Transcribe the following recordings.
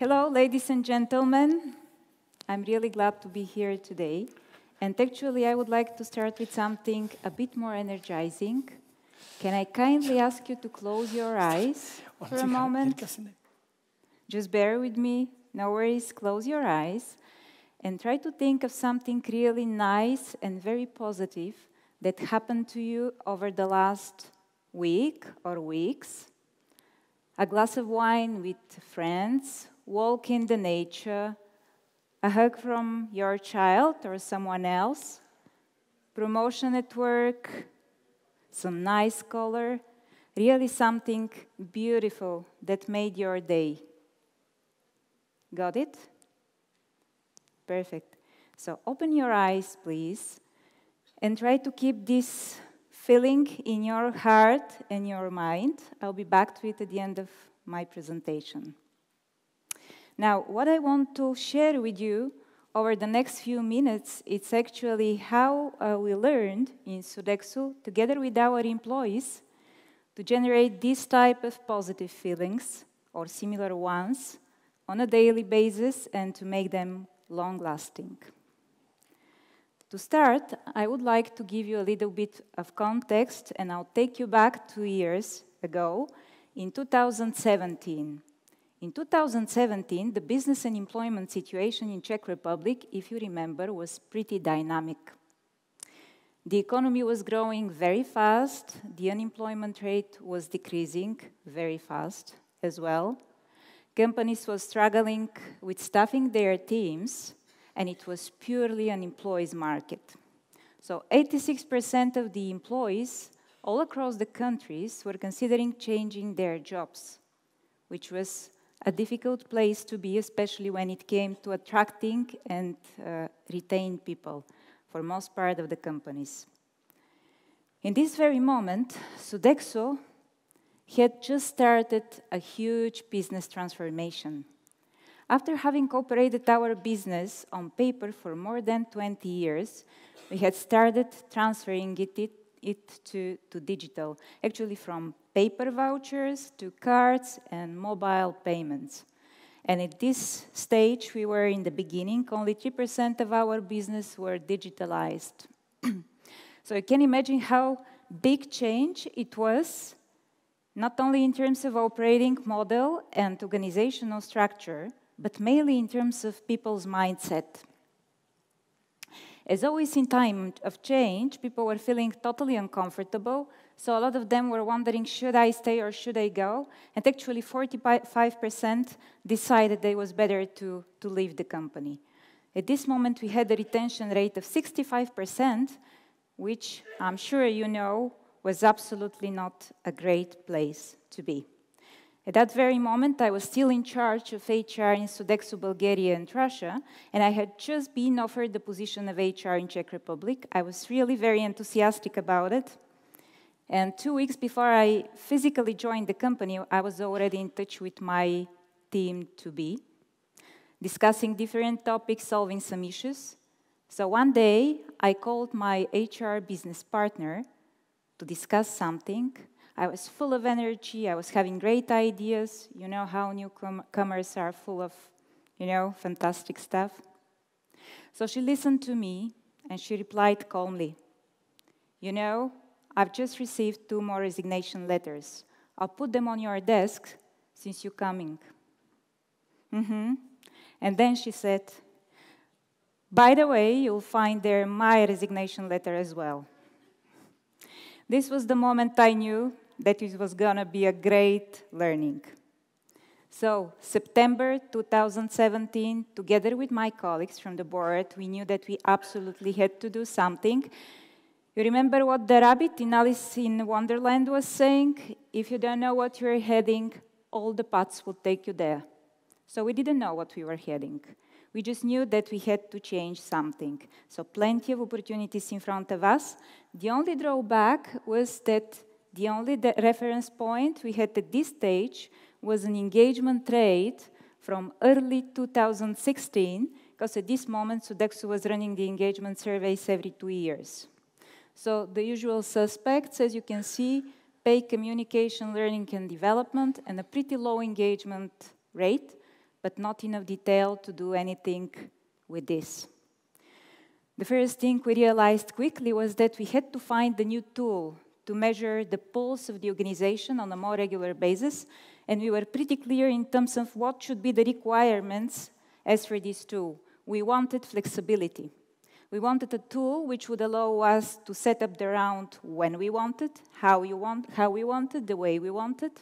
Hello, ladies and gentlemen. I'm really glad to be here today. And actually, I would like to start with something a bit more energizing. Can I kindly ask you to close your eyes for a moment? Just bear with me. No worries. Close your eyes. And try to think of something really nice and very positive that happened to you over the last week or weeks. A glass of wine with friends, walk in the nature, a hug from your child or someone else, promotion at work, some nice color, really something beautiful that made your day. Got it? Perfect. So open your eyes, please, and try to keep this feeling in your heart and your mind. I'll be back to it at the end of my presentation. Now, what I want to share with you over the next few minutes, it's actually how we learned in Sodexo, together with our employees, to generate this type of positive feelings, or similar ones, on a daily basis, and to make them long-lasting. To start, I would like to give you a little bit of context, and I'll take you back 2 years ago, in 2017. In 2017, the business and employment situation in Czech Republic, if you remember, was pretty dynamic. The economy was growing very fast, the unemployment rate was decreasing very fast as well. Companies were struggling with staffing their teams, and it was purely an employees market. So 86% of the employees all across the countries were considering changing their jobs, which was a difficult place to be, especially when it came to attracting and retain people for most part of the companies. In this very moment, Sodexo had just started a huge business transformation. After having operated our business on paper for more than 20 years, we had started transferring it to digital, actually from paper vouchers to cards and mobile payments. And at this stage, we were in the beginning, only 3% of our business were digitalized. So you can imagine how big change it was, not only in terms of operating model and organizational structure, but mainly in terms of people's mindset. As always in time of change, people were feeling totally uncomfortable, so a lot of them were wondering, should I stay or should I go? And actually 45% decided it was better to leave the company. At this moment, we had a retention rate of 65%, which I'm sure you know was absolutely not a great place to be. At that very moment, I was still in charge of HR in Sodexo, Bulgaria and Russia, and I had just been offered the position of HR in Czech Republic. I was really very enthusiastic about it. And 2 weeks before I physically joined the company, I was already in touch with my team-to-be, discussing different topics, solving some issues. So one day, I called my HR business partner to discuss something. I was full of energy, I was having great ideas. You know how newcomers are full of, fantastic stuff. So she listened to me, and she replied calmly, I've just received 2 more resignation letters. I'll put them on your desk since you're coming. And then she said, by the way, you'll find there my resignation letter as well. This was the moment I knew that it was going to be a great learning. So, September 2017, together with my colleagues from the board, we knew that we absolutely had to do something. You remember what the rabbit in Alice in Wonderland was saying? If you don't know what you're heading, all the paths will take you there. So we didn't know what we were heading. We just knew that we had to change something. So plenty of opportunities in front of us. The only drawback was that the only reference point we had at this stage was an engagement rate from early 2016, because at this moment Sodexo was running the engagement surveys every 2 years. So the usual suspects, as you can see, pay, communication, learning and development, and a pretty low engagement rate, but not enough detail to do anything with this. The first thing we realized quickly was that we had to find a new tool to measure the pulse of the organization on a more regular basis, and we were pretty clear in terms of what should be the requirements as for this tool. We wanted flexibility. We wanted a tool which would allow us to set up the round when we wanted, how we wanted, the way we wanted.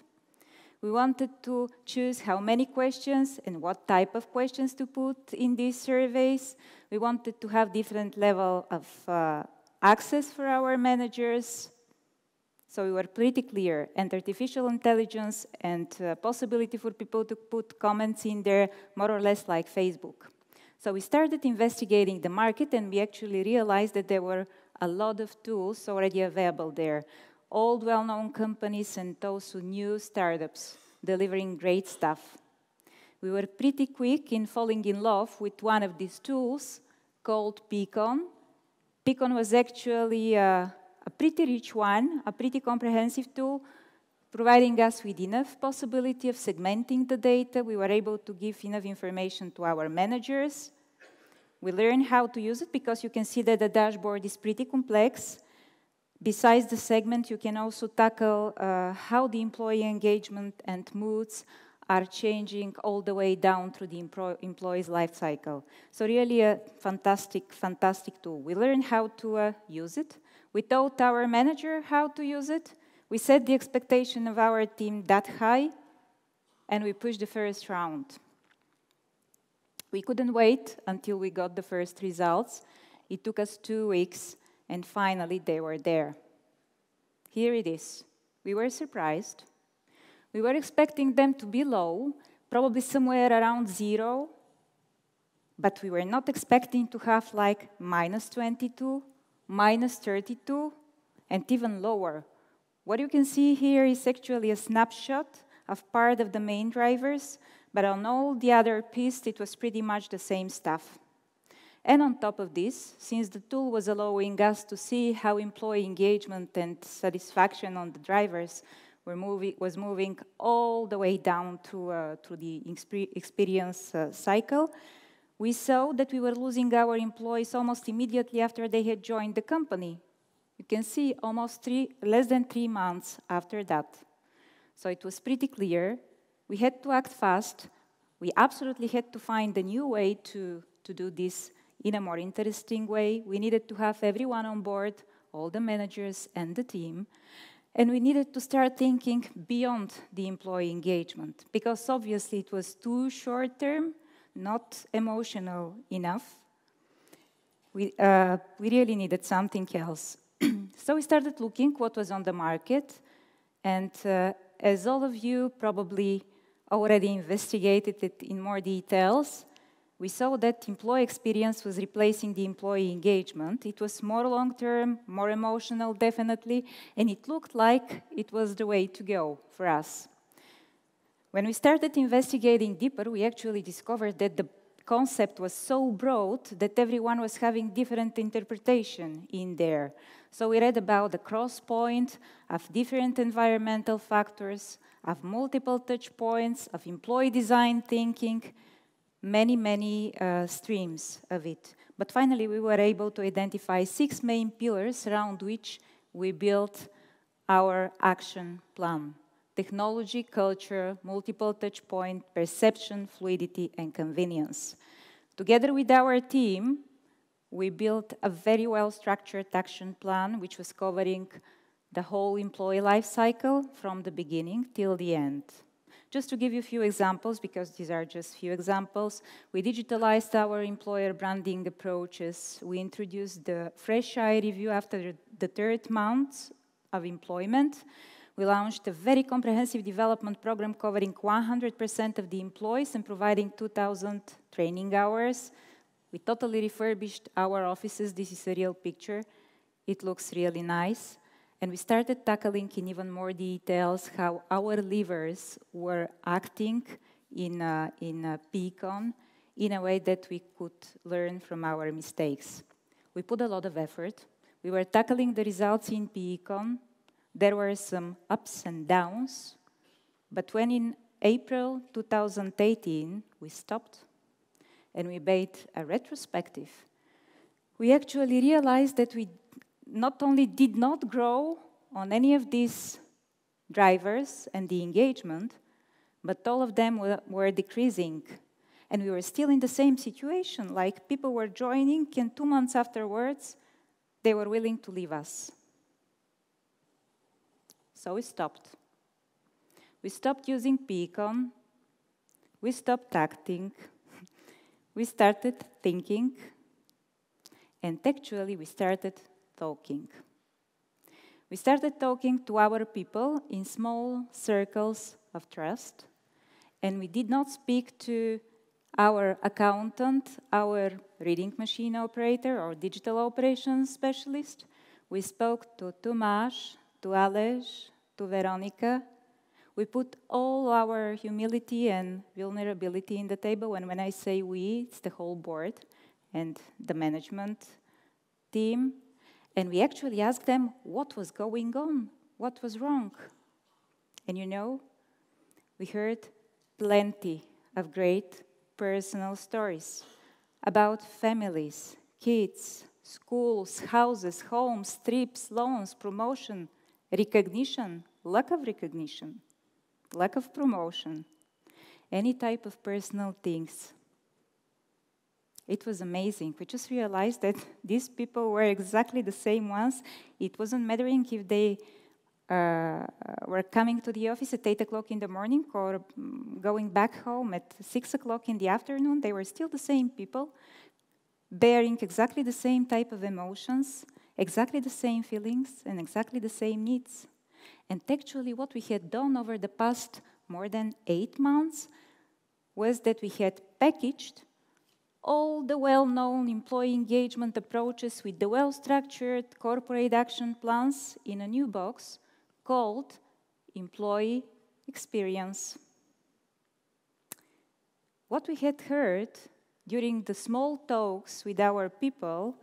We wanted to choose how many questions and what type of questions to put in these surveys. We wanted to have different level of access for our managers. So we were pretty clear, and artificial intelligence and possibility for people to put comments in there, more or less like Facebook. So we started investigating the market, and we actually realized that there were a lot of tools already available there. Old, well-known companies and those who knew startups delivering great stuff. We were pretty quick in falling in love with one of these tools called Peakon. Peakon was actually a pretty rich one, a pretty comprehensive tool, providing us with enough possibility of segmenting the data. We were able to give enough information to our managers. We learned how to use it because you can see that the dashboard is pretty complex. Besides the segment, you can also tackle how the employee engagement and moods are changing all the way down through the employee's life cycle. So really a fantastic, fantastic tool. We learned how to use it. We taught our manager how to use it. We set the expectation of our team that high, and we pushed the first round. We couldn't wait until we got the first results. It took us 2 weeks, and finally they were there. Here it is. We were surprised. We were expecting them to be low, probably somewhere around 0, but we were not expecting to have like -22, -32, and even lower. What you can see here is actually a snapshot of part of the main drivers, but on all the other pieces, it was pretty much the same stuff. And on top of this, since the tool was allowing us to see how employee engagement and satisfaction on the drivers was moving all the way down to the experience cycle, we saw that we were losing our employees almost immediately after they had joined the company. You can see almost less than 3 months after that. So it was pretty clear. We had to act fast. We absolutely had to find a new way to do this in a more interesting way. We needed to have everyone on board, all the managers and the team. And we needed to start thinking beyond the employee engagement, because obviously it was too short-term, not emotional enough. We really needed something else. So we started looking what was on the market, and as all of you probably already investigated it in more details, we saw that employee experience was replacing the employee engagement. It was more long-term, more emotional, definitely, and it looked like it was the way to go for us. When we started investigating deeper, we actually discovered that the concept was so broad that everyone was having different interpretation in there. So we read about the cross point of different environmental factors, of multiple touch points, of employee design thinking, many streams of it. But finally, we were able to identify 6 main pillars around which we built our action plan: technology, culture, multiple touch point, perception, fluidity, and convenience. Together with our team, we built a very well-structured action plan which was covering the whole employee life cycle from the beginning till the end. Just to give you a few examples, because these are just few examples, we digitalized our employer branding approaches. We introduced the fresh eye review after the 3rd month of employment. We launched a very comprehensive development program covering 100% of the employees and providing 2,000 training hours. We totally refurbished our offices. This is a real picture. It looks really nice. And we started tackling in even more details how our levers were acting in Peakon in a way that we could learn from our mistakes. We put a lot of effort. We were tackling the results in Peakon. There were some ups and downs. But when in April 2018, we stopped and we made a retrospective. We actually realized that we not only did not grow on any of these drivers and the engagement, but all of them were decreasing. And we were still in the same situation, like people were joining, and 2 months afterwards, they were willing to leave us. So we stopped. We stopped using Peakon. We stopped acting. We started thinking. And actually, we started talking. We started talking to our people in small circles of trust. And we did not speak to our accountant, our reading machine operator, or digital operations specialist. We spoke to Tomáš, to Aleš, to Veronica. We put all our humility and vulnerability in the table, and when I say we, it's the whole board and the management team. And we actually asked them what was going on, what was wrong. And you know, we heard plenty of great personal stories about families, kids, schools, houses, homes, trips, loans, promotion, recognition, lack of recognition, lack of promotion, any type of personal things. It was amazing. We just realized that these people were exactly the same ones. It wasn't mattering if they were coming to the office at 8 o'clock in the morning or going back home at 6 o'clock in the afternoon. They were still the same people, bearing exactly the same type of emotions, exactly the same feelings, and exactly the same needs. And actually, what we had done over the past more than 8 months was that we had packaged all the well-known employee engagement approaches with the well-structured corporate action plans in a new box called Employee Experience. What we had heard during the small talks with our people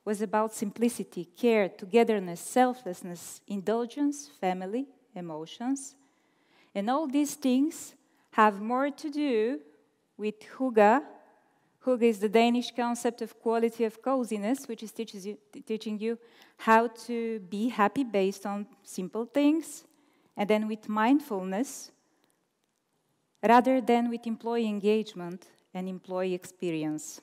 was about simplicity, care, togetherness, selflessness, indulgence, family, emotions. And all these things have more to do with hygge. Hygge is the Danish concept of quality of coziness, which is teaching you how to be happy based on simple things, and then with mindfulness, rather than with employee engagement and employee experience.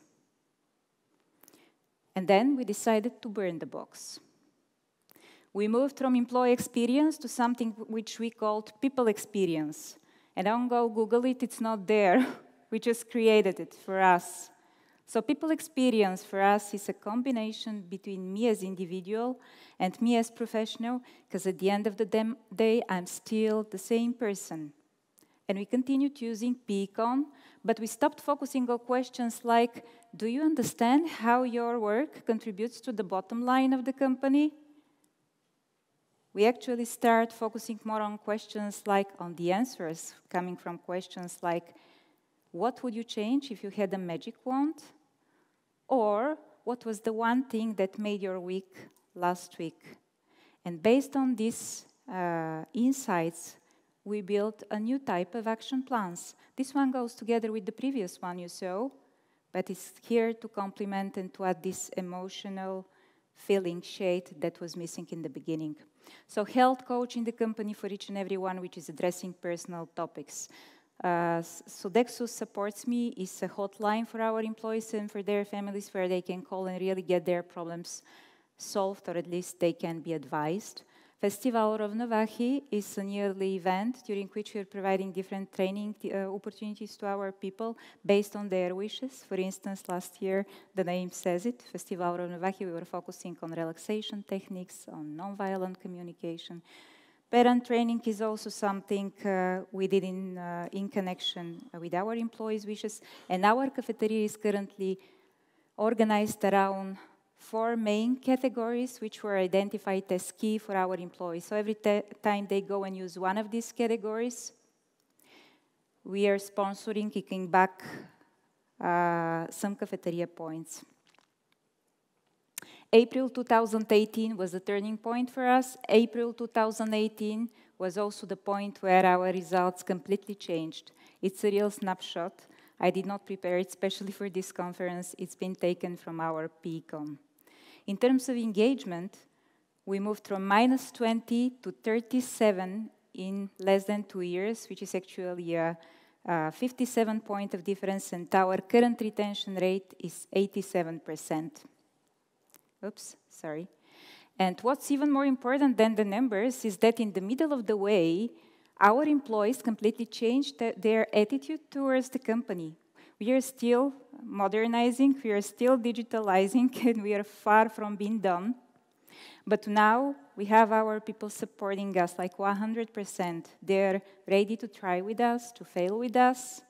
And then we decided to burn the box. We moved from employee experience to something which we called people experience. And don't go Google it, it's not there. We just created it for us. So people experience for us is a combination between me as individual and me as professional, because at the end of the day, I'm still the same person. And we continued using Peakon, but we stopped focusing on questions like, do you understand how your work contributes to the bottom line of the company? We actually start focusing more on questions like, on the answers coming from questions like, what would you change if you had a magic wand? Or what was the one thing that made your week last week? And based on these insights, we built a new type of action plans. This one goes together with the previous one you saw, but it's here to complement and to add this emotional feeling shade that was missing in the beginning. So health coach in the company for each and every one, which is addressing personal topics. Sodexo Supports Me is a hotline for our employees and for their families where they can call and really get their problems solved, or at least they can be advised. Festival Rovnováhy is an yearly event during which we are providing different training opportunities to our people based on their wishes. For instance, last year, the name says it, Festival Rovnováhy, we were focusing on relaxation techniques, on nonviolent communication. Parent training is also something we did in connection with our employees' wishes. And our cafeteria is currently organized around 4 main categories, which were identified as key for our employees. So every time they go and use one of these categories, we are sponsoring, kicking back some cafeteria points. April 2018 was a turning point for us. April 2018 was also the point where our results completely changed. It's a real snapshot. I did not prepare it specially for this conference. It's been taken from our PCOM. In terms of engagement, we moved from -20 to 37 in less than 2 years, which is actually a 57 point of difference, and our current retention rate is 87%. Oops, sorry. And what's even more important than the numbers is that in the middle of the way, our employees completely changed their attitude towards the company. We are still modernizing, we are still digitalizing, and we are far from being done. But now we have our people supporting us like 100%. They're ready to try with us, to fail with us,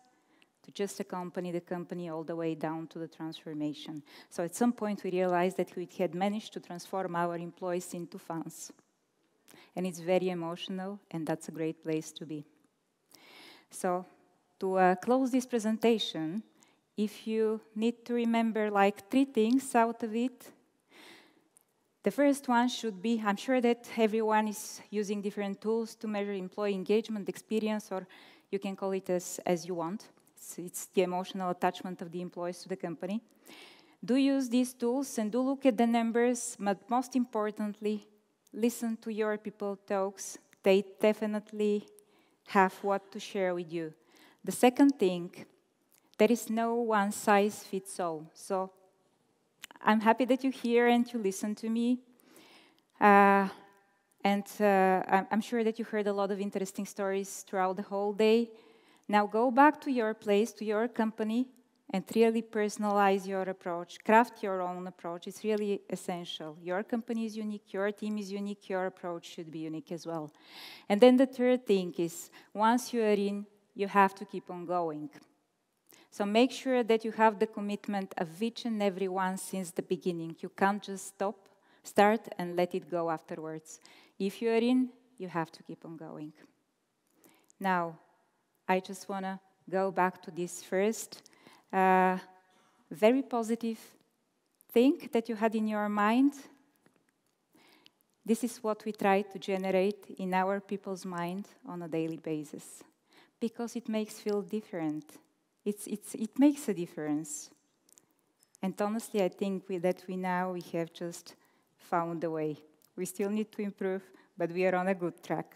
to just accompany the company all the way down to the transformation. So at some point we realized that we had managed to transform our employees into fans. And it's very emotional, and that's a great place to be. So to close this presentation, if you need to remember like 3 things out of it, the first one should be, I'm sure that everyone is using different tools to measure employee engagement, experience, or you can call it as you want. It's the emotional attachment of the employees to the company. Do use these tools and do look at the numbers, but most importantly, listen to your people talks. They definitely have what to share with you. The second thing, there is no one size fits all. So I'm happy that you're here and you listen to me. I'm sure that you heard a lot of interesting stories throughout the whole day. Now go back to your place, to your company, and really personalize your approach. Craft your own approach. It's really essential. Your company is unique, your team is unique, your approach should be unique as well. And then the third thing is, once you are in, you have to keep on going. So make sure that you have the commitment of each and every one since the beginning. You can't just start and let it go afterwards. If you are in, you have to keep on going. Now, I just want to go back to this first very positive thing that you had in your mind. This is what we try to generate in our people's mind on a daily basis, because it makes feel different. It makes a difference. And honestly, I think that we have just found a way. We still need to improve, but we are on a good track.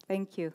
Thank you.